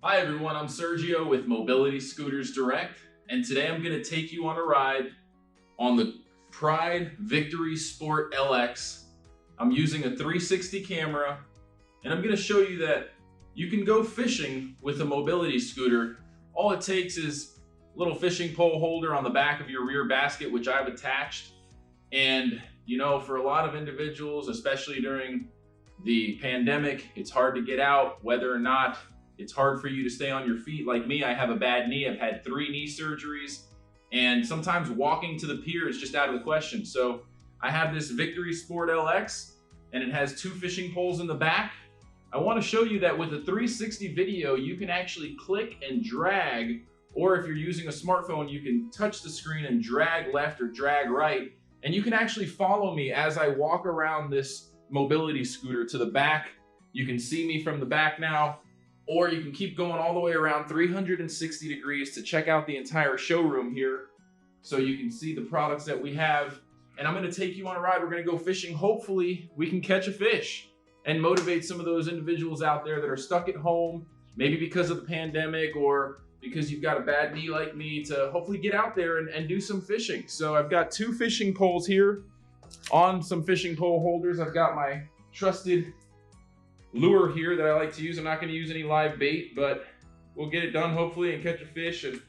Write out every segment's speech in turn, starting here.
Hi everyone, I'm Sergio with Mobility Scooters Direct, and today I'm going to take you on a ride on the Pride Victory Sport LX. I'm using a 360 camera, and I'm going to show you that you can go fishing with a mobility scooter. All it takes is a little fishing pole holder on the back of your rear basket, which I've attached. And you know, for a lot of individuals, especially during the pandemic, it's hard to get out, whether or not it's hard for you to stay on your feet. Like me, I have a bad knee. I've had 3 knee surgeries, and sometimes walking to the pier is just out of the question. So I have this Victory Sport LX, and it has 2 fishing poles in the back. I want to show you that with a 360 video, you can actually click and drag, or if you're using a smartphone, you can touch the screen and drag left or drag right, and you can actually follow me as I walk around this mobility scooter to the back. You can see me from the back now, or you can keep going all the way around 360 degrees to check out the entire showroom here, so you can see the products that we have. And I'm going to take you on a ride. We're going to go fishing. Hopefully we can catch a fish and motivate some of those individuals out there that are stuck at home, maybe because of the pandemic or because you've got a bad knee like me, to hopefully get out there and do some fishing. So I've got 2 fishing poles here on some fishing pole holders. I've got my trusted lure here that I like to use. I'm not going to use any live bait, but we'll get it done hopefully and catch a fish, and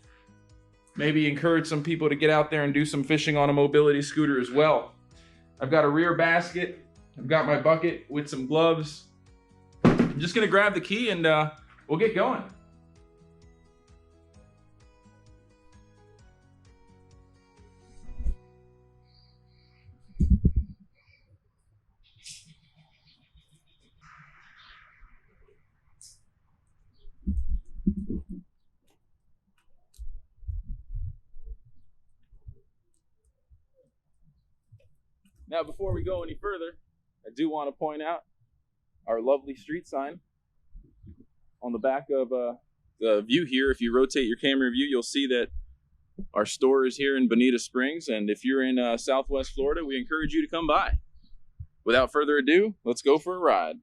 maybe encourage some people to get out there and do some fishing on a mobility scooter as well. I've got a rear basket. I've got my bucket with some gloves. I'm just going to grab the key and we'll get going. Now, before we go any further, I do want to point out our lovely street sign on the back of the view here. If you rotate your camera view, you'll see that our store is here in Bonita Springs, and if you're in Southwest Florida, we encourage you to come by. Without further ado, let's go for a ride.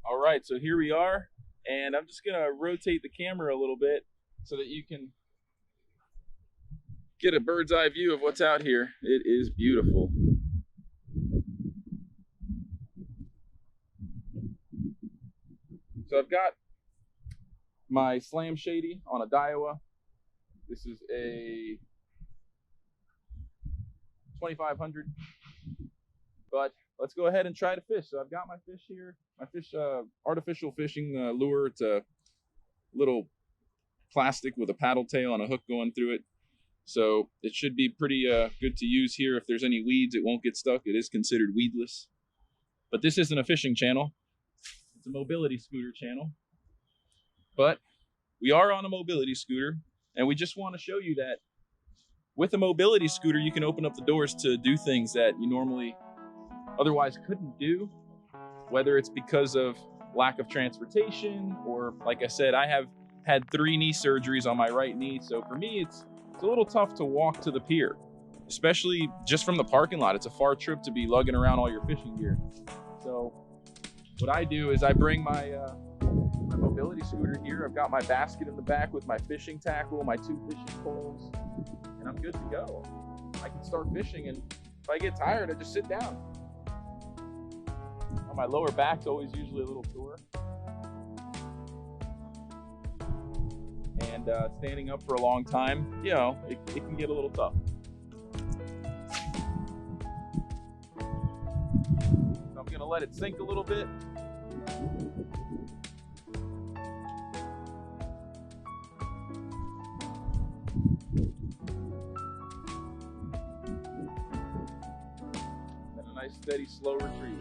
All right, so here we are, and I'm just gonna rotate the camera a little bit so that you can get a bird's eye view of what's out here. It is beautiful. So I've got my Slam Shady on a Daiwa. This is a 2500, but let's go ahead and try to fish. So I've got my fish here, my artificial fishing lure. It's a little plastic with a paddle tail and a hook going through it. So it should be pretty good to use here. If there's any weeds, it won't get stuck. It is considered weedless. But this isn't a fishing channel. It's a mobility scooter channel. But we are on a mobility scooter, and we just want to show you that with a mobility scooter, you can open up the doors to do things that you normally otherwise couldn't do, whether it's because of lack of transportation or, like I said, I have had 3 knee surgeries on my right knee. So for me, it's a little tough to walk to the pier, especially just from the parking lot. It's a far trip to be lugging around all your fishing gear. So what I do is I bring my mobility scooter here. I've got my basket in the back with my fishing tackle, my 2 fishing poles, and I'm good to go. I can start fishing, and if I get tired, I just sit down. My lower back's always usually a little sore. And standing up for a long time, you know, it can get a little tough. So I'm gonna let it sink a little bit. And a nice steady slow retreat.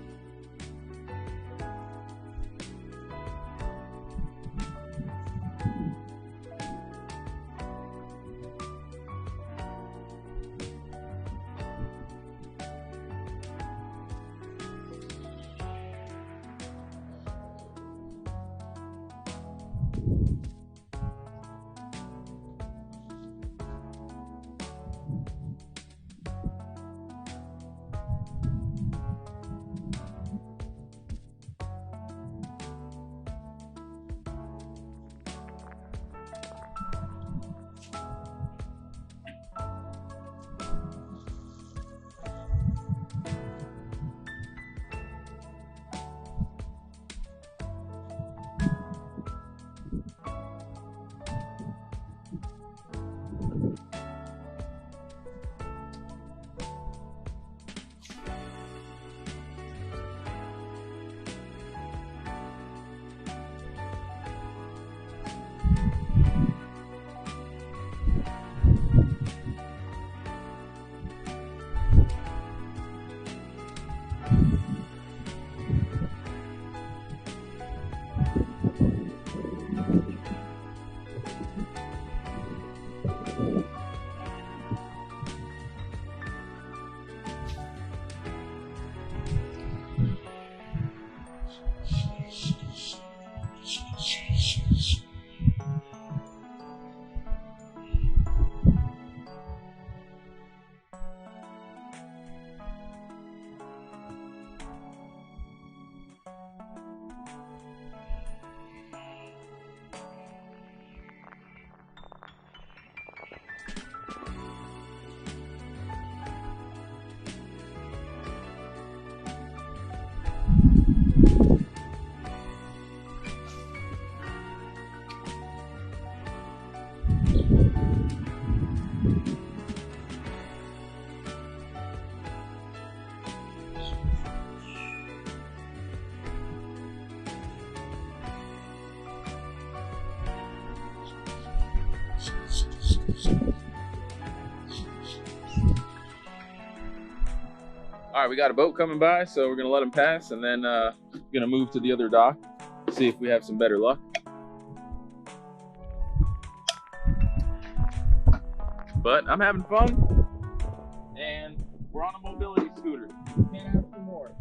All right, we got a boat coming by, so we're gonna let them pass, and then we're gonna move to the other dock, see if we have some better luck. But I'm having fun, and we're on a mobility scooter. Can't ask for more.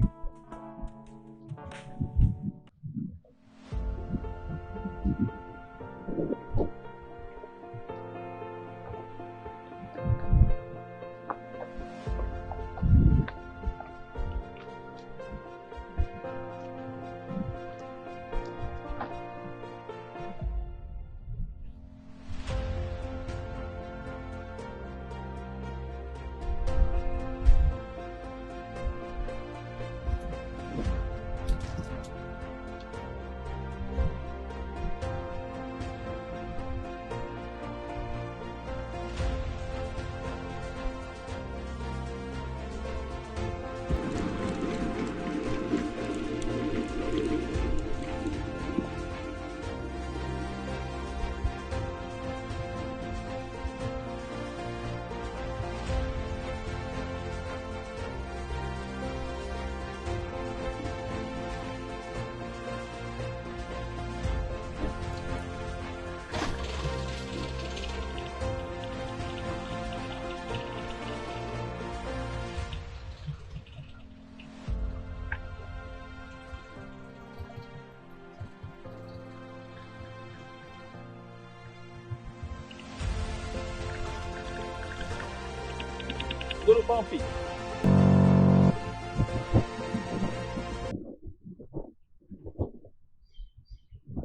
bumpy.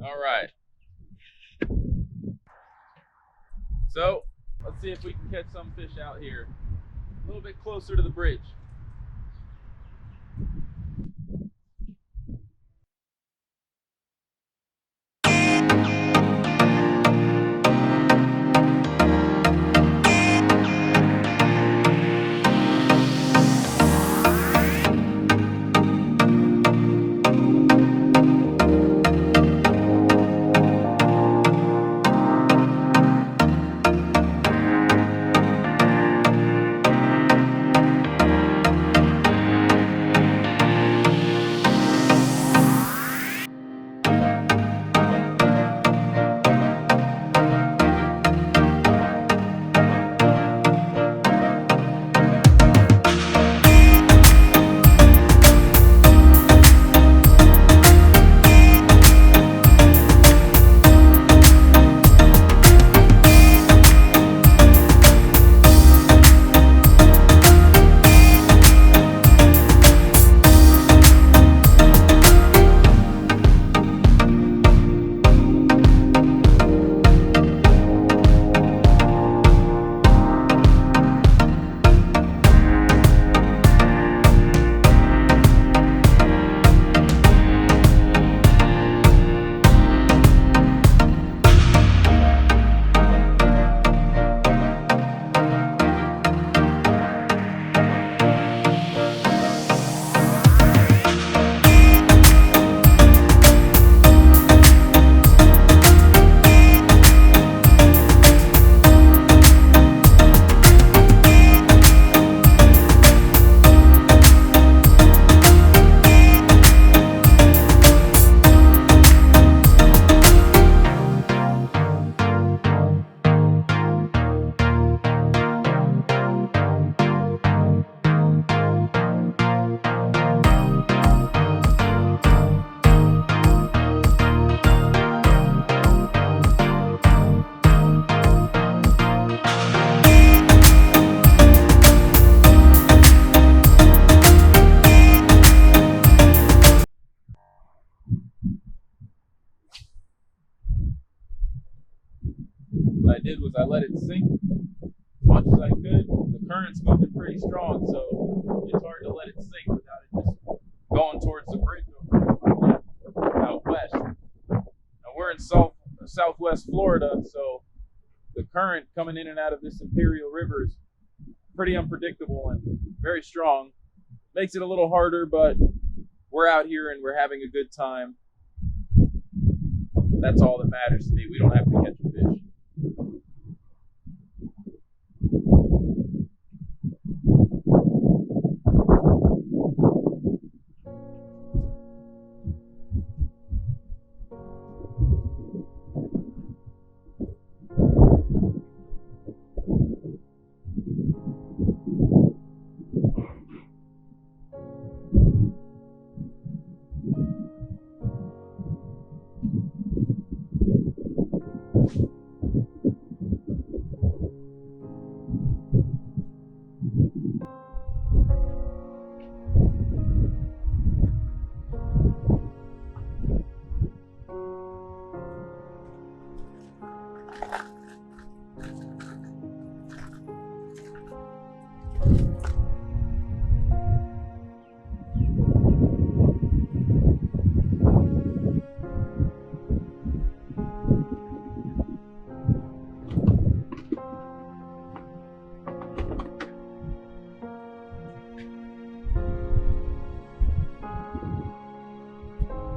All right. So let's see if we can catch some fish out here. A little bit closer to the bridge. What I did was I let it sink as much as I could. The current's moving pretty strong, so it's hard to let it sink without it just going towards the bridge over out west. Now we're in southwest Florida, so the current coming in and out of this Imperial River is pretty unpredictable and very strong. Makes it a little harder, but we're out here and we're having a good time. That's all that matters to me. We don't have to catch a fish.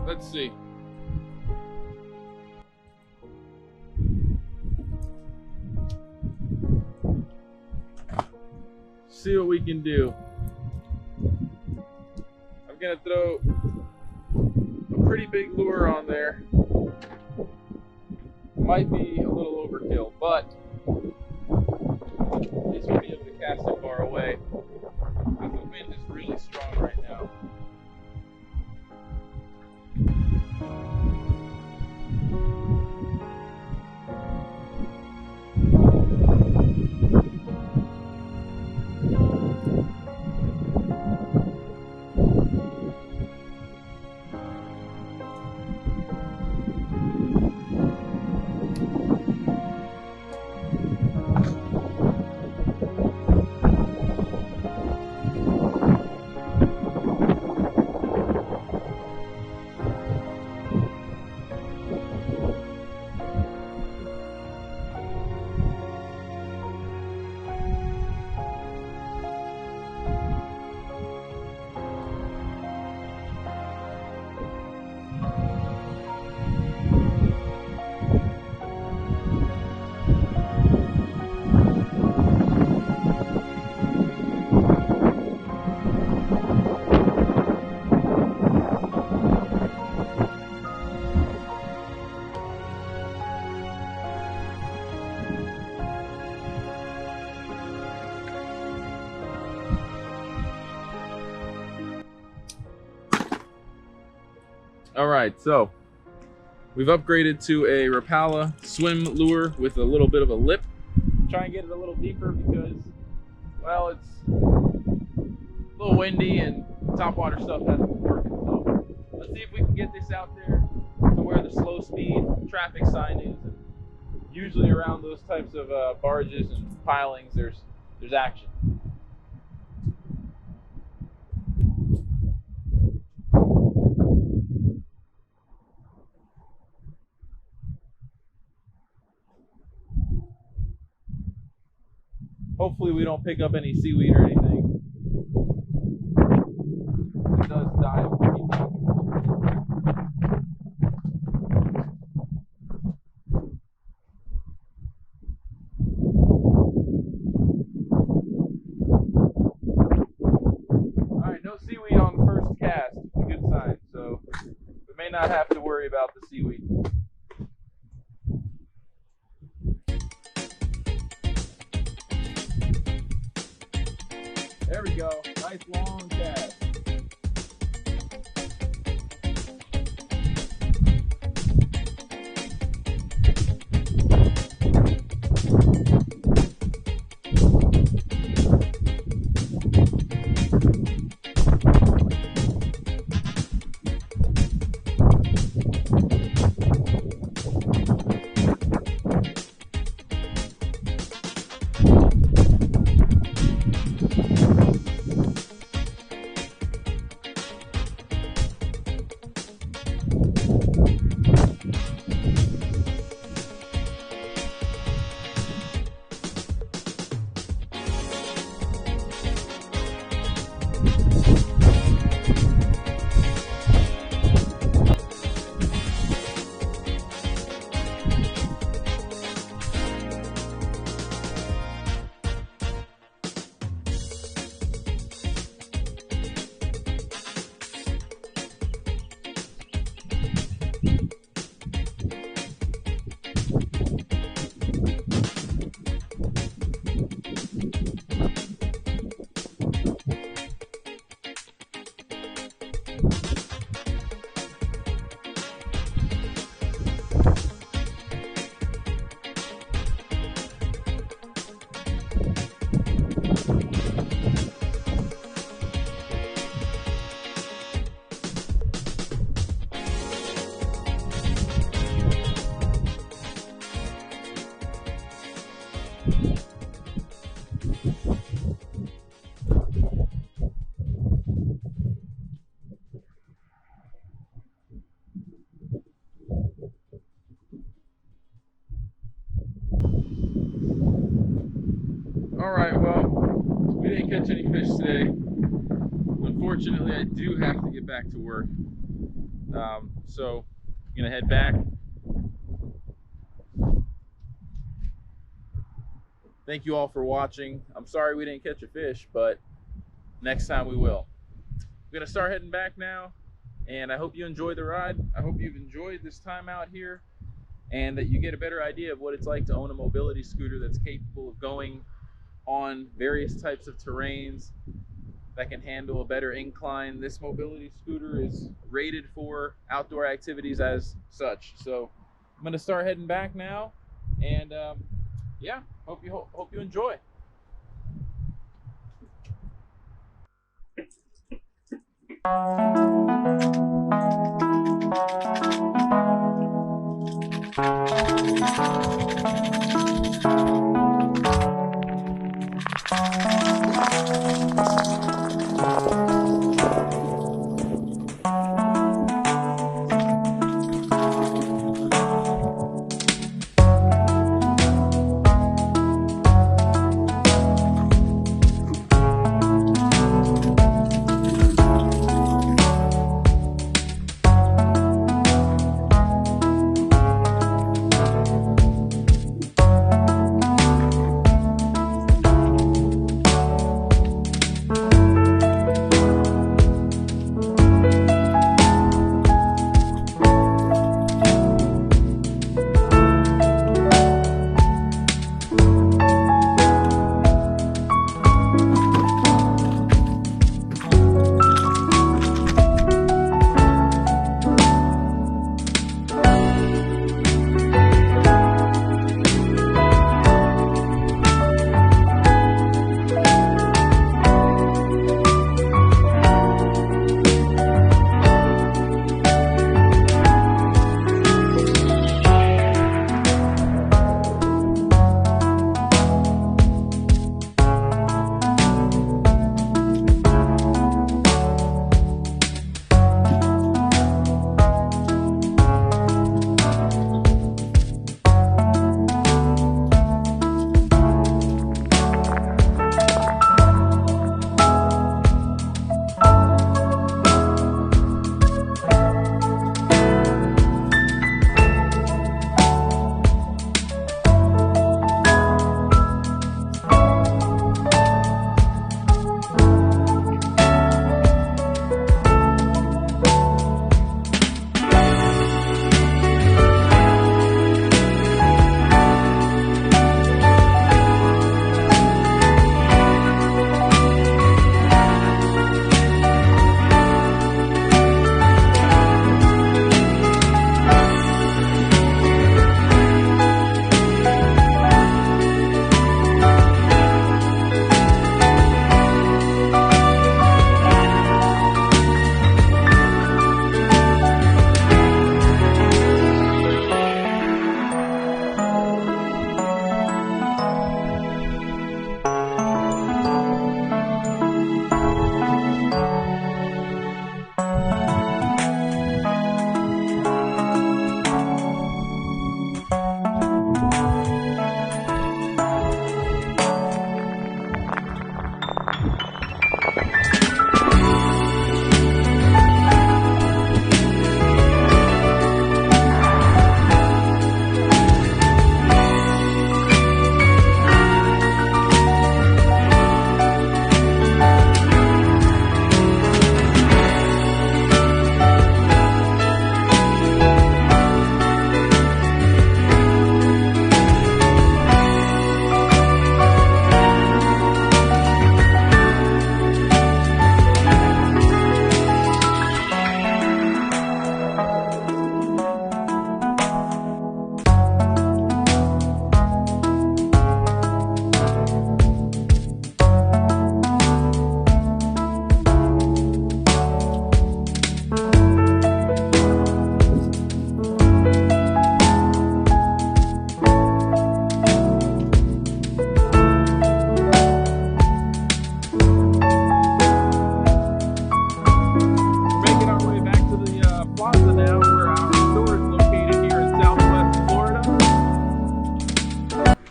Let's see. See what we can do. I'm gonna throw a pretty big lure on there. Might be a little overkill, but at least we'll be able to cast it far away because the wind is really strong right now. All right, so we've upgraded to a Rapala swim lure with a little bit of a lip. Try and get it a little deeper because, well, it's a little windy and topwater stuff hasn't been working. So let's see if we can get this out there to where the slow speed traffic sign is. And usually around those types of barges and pilings, there's action. Hopefully we don't pick up any seaweed or anything. It does dive pretty deep. Alright, no seaweed on the first cast. It's a good sign. So we may not have to worry about the seaweed. There we go. Nice long cast. Alright, well, we didn't catch any fish today. Unfortunately, I do have to get back to work. So, I'm gonna head back. Thank you all for watching. I'm sorry we didn't catch a fish, but next time we will. I'm gonna start heading back now, and I hope you enjoyed the ride. I hope you've enjoyed this time out here, and that you get a better idea of what it's like to own a mobility scooter that's capable of going on various types of terrains, that can handle a better incline. This mobility scooter is rated for outdoor activities as such. So I'm gonna start heading back now, and yeah, hope you enjoy.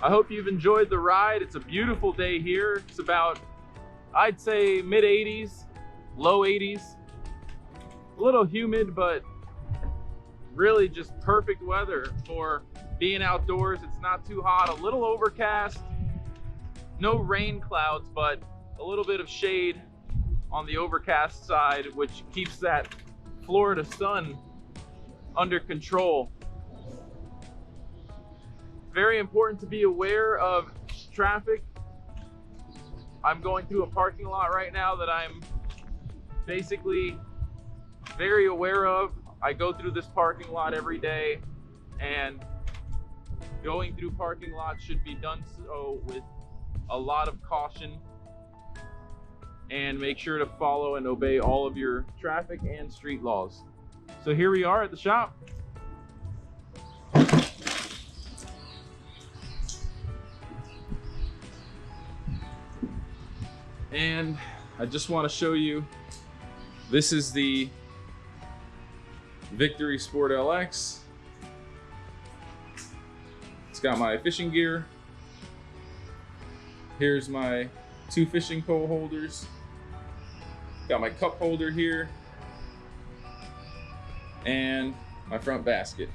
I hope you've enjoyed the ride. It's a beautiful day here. It's about, I'd say, mid 80s, low 80s. A little humid, but really just perfect weather for being outdoors. It's not too hot, a little overcast, no rain clouds, but a little bit of shade on the overcast side, which keeps that Florida sun under control. Very important to be aware of traffic. I'm going through a parking lot right now that I'm basically very aware of. I go through this parking lot every day, and going through parking lots should be done so with a lot of caution, and make sure to follow and obey all of your traffic and street laws. So here we are at the shop. And I just want to show you, this is the Victory Sport LX. It's got my fishing gear. Here's my 2 fishing pole holders. Got my cup holder here. And my front basket.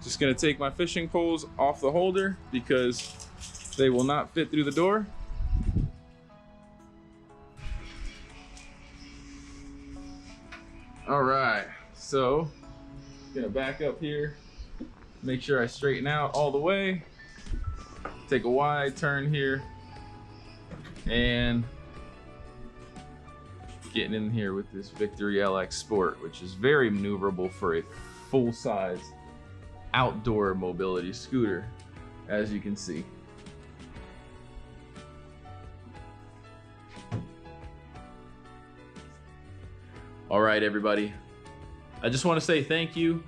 Just gonna take my fishing poles off the holder because they will not fit through the door. All right, so gonna back up here, make sure I straighten out all the way, take a wide turn here, and getting in here with this Victory LX Sport, which is very maneuverable for a full-size outdoor mobility scooter, as you can see. All right, everybody. I just want to say thank you.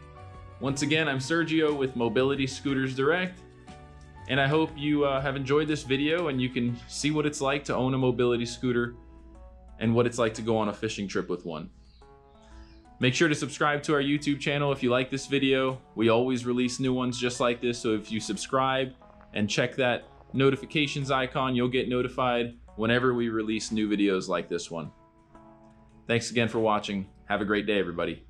Once again, I'm Sergio with Mobility Scooters Direct, and I hope you have enjoyed this video and you can see what it's like to own a mobility scooter and what it's like to go on a fishing trip with one. Make sure to subscribe to our YouTube channel if you like this video. We always release new ones just like this, so if you subscribe and check that notifications icon, you'll get notified whenever we release new videos like this one. Thanks again for watching. Have a great day, everybody.